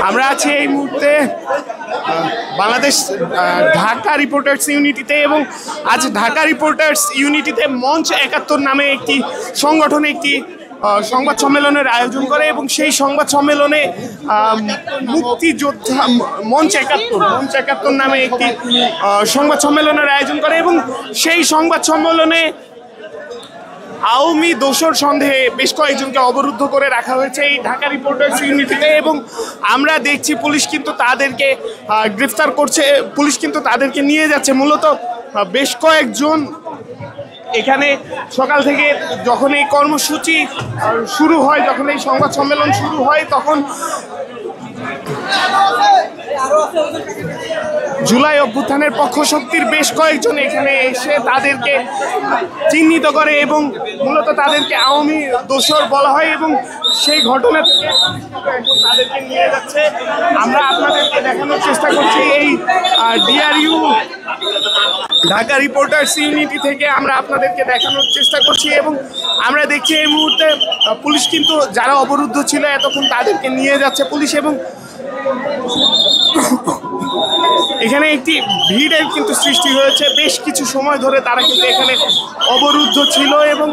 আমরা আছি এই মুহূর্তে বাংলাদেশ ঢাকা রিপোর্টার্স ইউনিটিতে এবং আজ ঢাকা রিপোর্টার্স ইউনিটিতে মঞ্চ ৭১ নামে একটি সংগঠন একটি সংবাদ সম্মেলনের আয়োজন করে এবং সেই সংবাদ সম্মেলনে মুক্তিযোদ্ধা মঞ্চ ৭১ নামে একটি সংবাদ সম্মেলনের আয়োজন করে এবং সেই সংবাদ সম্মেলনে আওয়ামী দোসর সন্দেহে বেশ কয়েকজনকে অবরুদ্ধ করে রাখা হয়েছে এই ঢাকা রিপোর্টার্স ইউনিটিতে এবং আমরা দেখছি পুলিশ কিন্তু তাদেরকে গ্রেফতার করছে, পুলিশ কিন্তু তাদেরকে নিয়ে যাচ্ছে। মূলত বেশ কয়েকজন এখানে সকাল থেকে যখন এই কর্মসূচি শুরু হয়, যখন এই সংবাদ সম্মেলন শুরু হয়, তখন জুলাই অভ্যুত্থানের পক্ষ শক্তির বেশ কয়েকজন এখানে এসে তাদেরকে চিহ্নিত করে এবং মূলত তাদেরকে আওয়ামী দোসর বলা হয় এবং সেই ঘটনা তাদেরকে নিয়ে যাচ্ছে। আমরা আপনাদেরকে দেখানোর চেষ্টা করছি এই ডিআরইউ ঢাকা রিপোর্টার্স ইউনিটি থেকে আমরা আপনাদেরকে দেখানোর চেষ্টা করছি এবং আমরা দেখছি এই মুহূর্তে পুলিশ কিন্তু যারা অবরুদ্ধ ছিল এতক্ষণ তাদেরকে নিয়ে যাচ্ছে পুলিশ এবং এখানে একটি ভিড়ের কিন্তু সৃষ্টি হয়েছে। বেশ কিছু সময় ধরে তারা কিন্তু এখানে অবরুদ্ধ ছিল এবং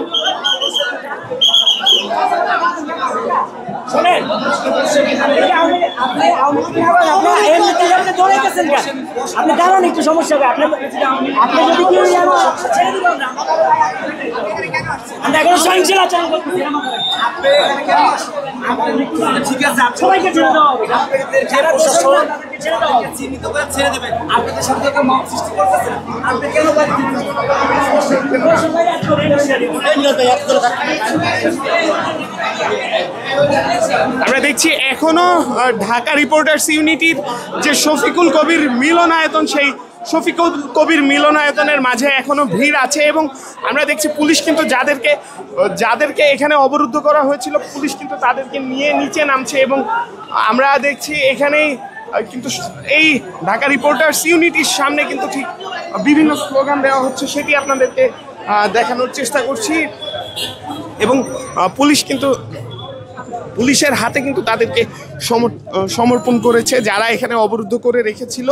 আপনি দাঁড়ান একটু সমস্যা হবে আপনি যদি আমরা এখন সহিংসল আচরণ করতেছি ঠিক আছে সবাইকে ছেড়ে দেওয়া হবে চিহ্নিত করে ছেড়ে দেবেন। আপনাদের সাথে সৃষ্টি করতেছেন আপনি কেন আমরা দেখছি এখনো ঢাকা রিপোর্টার্স ইউনিটির যে শফিকুল কবির মিলনায়তন, সেই শফিকুল কবির মিলনায়তনের মাঝে এখনো ভিড় আছে এবং আমরা দেখছি পুলিশ কিন্তু যাদেরকে এখানে অবরুদ্ধ করা হয়েছিল পুলিশ কিন্তু তাদেরকে নিয়ে নিচে নামছে এবং আমরা দেখছি এখানেই কিন্তু এই ঢাকা রিপোর্টার্স ইউনিটির সামনে কিন্তু ঠিক বিভিন্ন স্লোগান দেওয়া হচ্ছে, সেটি আপনাদেরকে দেখানোর চেষ্টা করছি এবং পুলিশের হাতে কিন্তু তাদেরকে সমর্পণ করেছে যারা এখানে অবরুদ্ধ করে রেখেছিল।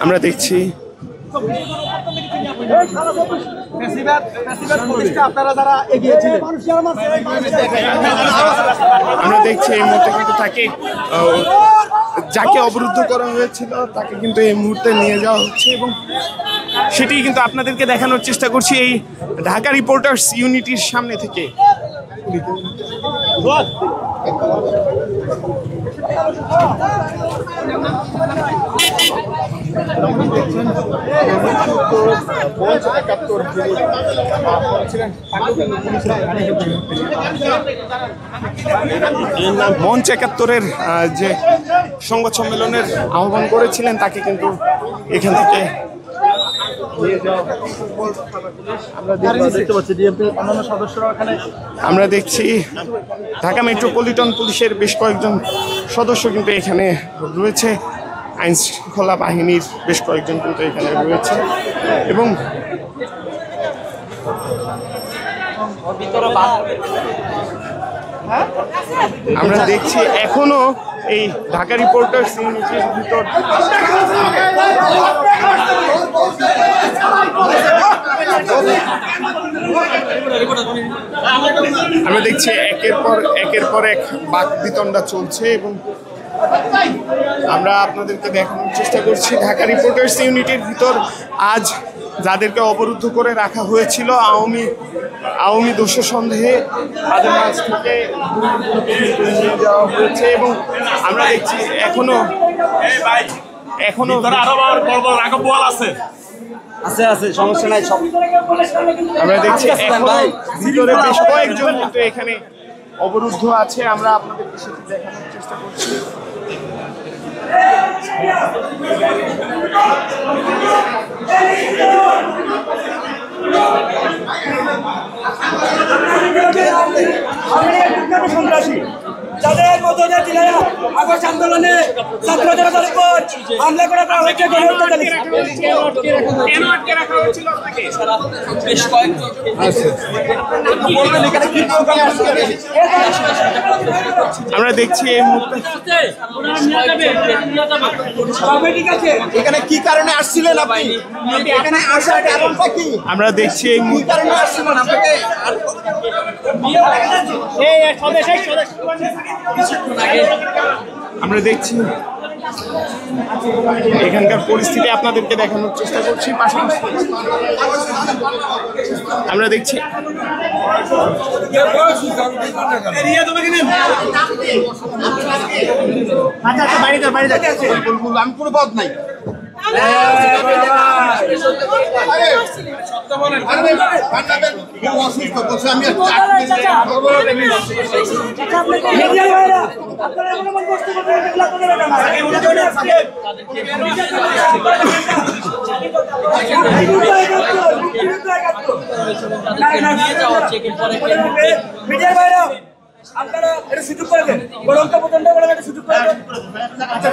আমরা দেখছি এই মুহূর্তে কিন্তু তাকে যাকে অবরুদ্ধ করা হয়েছিল তাকে কিন্তু এই মুহূর্তে নিয়ে যাওয়া হচ্ছে এবং সেটি কিন্তু আপনাদেরকে দেখানোর চেষ্টা করছি এই ঢাকা রিপোর্টার্স ইউনিটির সামনে থেকে। মঞ্চ ৭১-এর যে সংবাদ সম্মেলনের আহ্বান করেছিলেন তাকে কিন্তু এখান থেকে আমরা দেখছি ঢাকা মেট্রোপলিটন পুলিশের বেশ কয়েকজন সদস্য কিন্তু এখানে রয়েছে, আইন শৃঙ্খলা বাহিনীর বেশ কয়েকজন কিন্তু এখানে রয়েছে এবং আমরা দেখছি এখনো এই ঢাকা রিপোর্টার্স ইউনিটির ভিতর আমরা দেখছি একের পর এক বাকবিতণ্ডা চলছে এবং আমরা আপনাদেরকে দেখানোর চেষ্টা করছি ঢাকা রিপোর্টার্স ইউনিটির ভিতর আজ যাদেরকে অবরুদ্ধ করে রাখা হয়েছিল আওয়ামী দোষর সন্দেহে তাদের মাঝ থেকে নিয়ে যাওয়া হয়েছে এবং আমরা দেখছি এখনো আছে সমস্যা নাই সব আমরা দেখছি ভিতরে বেশ কয়েকজন কিন্তু এখানে অবরুদ্ধ আছে, আমরা আপনাদেরকে সেটি দেখানোর চেষ্টা করছি। সন্ত্রাসী যাদের মধ্যে জেলারা আগস্ট আন্দোলনে ছাত্র জনতার উপর হামলা করা হয়েছে আমরা দেখছি এই মুহূর্তে এখানে কি কারণে আসছিলেন আপনি? এখানে আসার কারণটা কি? আমরা দেখছি এই কি মুহূর্তে কারণে আসছিলেন আপনাকে? আমরা দেখছি এখানকার পরিস্থিতি আপনাদেরকে দেখানোর চেষ্টা করছি। পাশাপাশি আমরা দেখছি আমি কোনো পথ নাই। অসুস্থ বলছে আমি মিডিয়ার বাইরে আপনারা এটা সুযোগ করে দেন বরংটা পর্যন্ত বলে এটা সুযোগ করে দেন আচ্ছা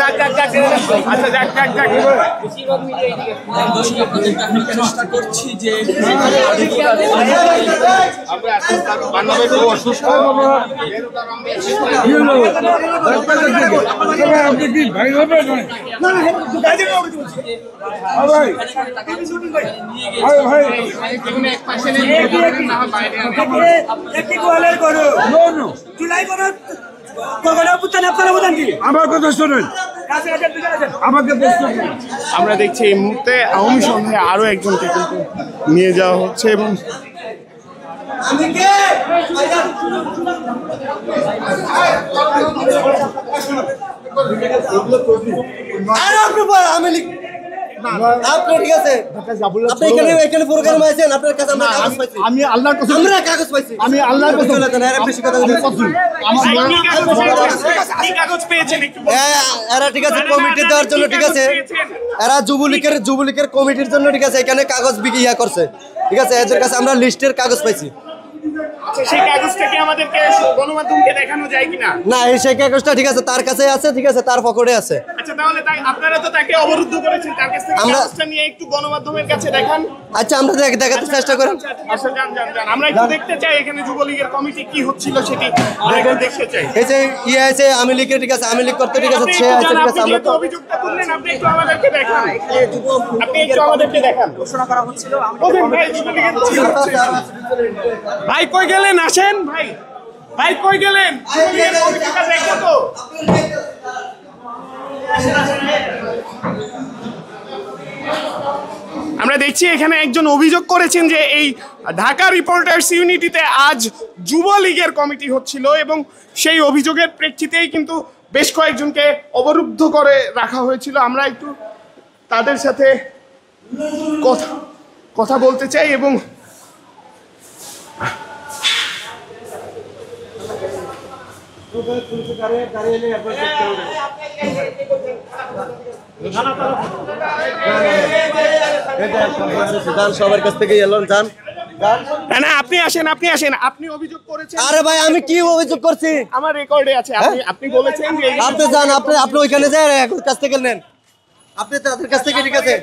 যাক চেষ্টা করছি যে অসুস্থ আমার কথা শুনুন আমাকে আমরা দেখছি এই মুহূর্তে আওয়ামী সন্ধ্যায় আরো একজনকে কিন্তু নিয়ে যাওয়া হচ্ছে এবং আপনি ঠিক আছে আপনি এখানে প্রোগ্রাম আছেন আপনার কাছে আমরা কাগজ পাইছি আমি আল্লাহর কসম আমরা কাগজ পাইছি আমি আল্লাহর কসম বেশি কথা বলছেন কি কাগজ পেয়েছেন একটু বলুন। এরা ঠিক আছে কমিটি দেওয়ার জন্য ঠিক আছে এরা যুবলীগের কমিটির জন্য ঠিক আছে এখানে কাগজ বিক্রি করছে ঠিক আছে এদের কাছে আমরা লিস্টের কাগজ পাইছি আচ্ছা, সেই কাগজটা কি আমাদেরকে গণমাধ্যমকে দেখানো যায় কিনা? না এই সেই কাগজটা ঠিক আছে তার কাছে আছে ঠিক আছে তার পকেটে আছে আচ্ছা তাহলে আপনারা তো তাকে অবরুদ্ধ করেছেন, তার কাছ থেকে আমরা- কাগজটা নিয়ে একটু গণমাধ্যমের কাছে দেখান। আচ্ছা আমরা দেখাতে চেষ্টা করি আচ্ছা যান। আমরা একটু দেখতে চাই এখানে যুবলীগের কমিটি কি হচ্ছিল সেটি আমরা একটু দেখতে চাই। এই যে ইয়ে আছে আমি লীগের ঠিক আছে আমি লীগ করতে ঠিক আছে আপনি সে একটু আছে জান, ঠিক আছে আপনি আমরা যেহেতু অভিযোগটা তুললেন, আপনি একটু আমাদেরকে দেখান। আপনি একটু আমাদেরকে দেখান। ঘোষণা করা হচ্ছিল বলুন ভাই, যুবলীগের কি হচ্ছে? ভাই কই গেলেন? আসেন ভাই কই গেলেন? যুবলীগের কমিটিটা দেখো তো। আমরা দেখছি এখানে একজন অভিযোগ করেছেন যে এই ঢাকা রিপোর্টার্স ইউনিটিতে আজ যুবলীগের কমিটি হচ্ছিল এবং সেই অভিযোগের প্রেক্ষিতেই কিন্তু বেশ কয়েকজনকে অবরুদ্ধ করে রাখা হয়েছিল। আমরা একটু তাদের সাথে কথা বলতে চাই এবং সবার কাছ থেকে এলাম যান না আপনি আসেন আপনি অভিযোগ করেছেন। আরে ভাই আমি কি অভিযোগ করছি আমার রেকর্ডে আছে, আপনি বলেছেন যে আপনি যান আপনি ওইখানে যায় এখন কাছ থেকে নেন আপনি তাদের কাছ থেকে ঠিক আছে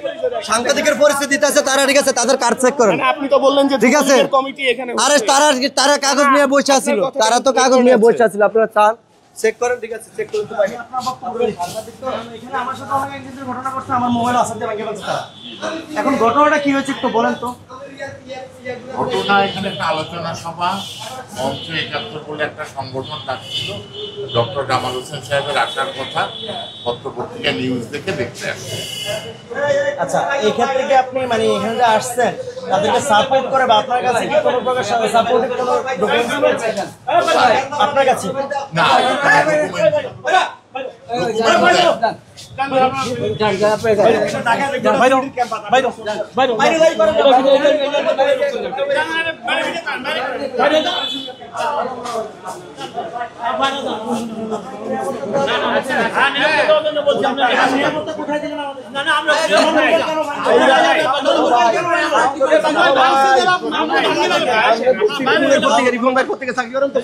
সাংবাদিকের পরিস্থিতি আছে তারা ঠিক আছে তাদের কার্ড চেক করেন আপনি তো বললেন যে ঠিক আছে। যুবলীগের কমিটি এখানে আরে তারা কাগজ নিয়ে বসে আছিল তারা তো কাগজ নিয়ে বসে আছিল আপনারা চান চেক করেন ঠিক আছে চেক করতে পারেন এখানে আমার সাথে অনেক একদিনের ঘটনা ঘটছে আমার মোবাইল আসাতে ভেঙে ফেলছে তারা এখন ঘটনাটা কি হয়েছে একটু বলেন তো ঘটনা এখানে একটা আলোচনা সভা মঞ্চ ৭১ বলে একটা সংগঠন ডাকছিল, ডক্টর জামাল হোসেন সাহেবের আসার কথা পত্রপত্রিকা নিউজ দেখে দেখতে আসছে। আচ্ছা এই ক্ষেত্রে কি আপনি মানে এখানে যে আসছেন তাদেরকে সাপোর্ট করে বা আপনার কাছে কি কোনো প্রকার সাপোর্টের কোনো ডকুমেন্টস রয়েছে আপনার কাছে না, কোনো document নেই। রিফর্ম পত্রিকা চাকরি করেন তো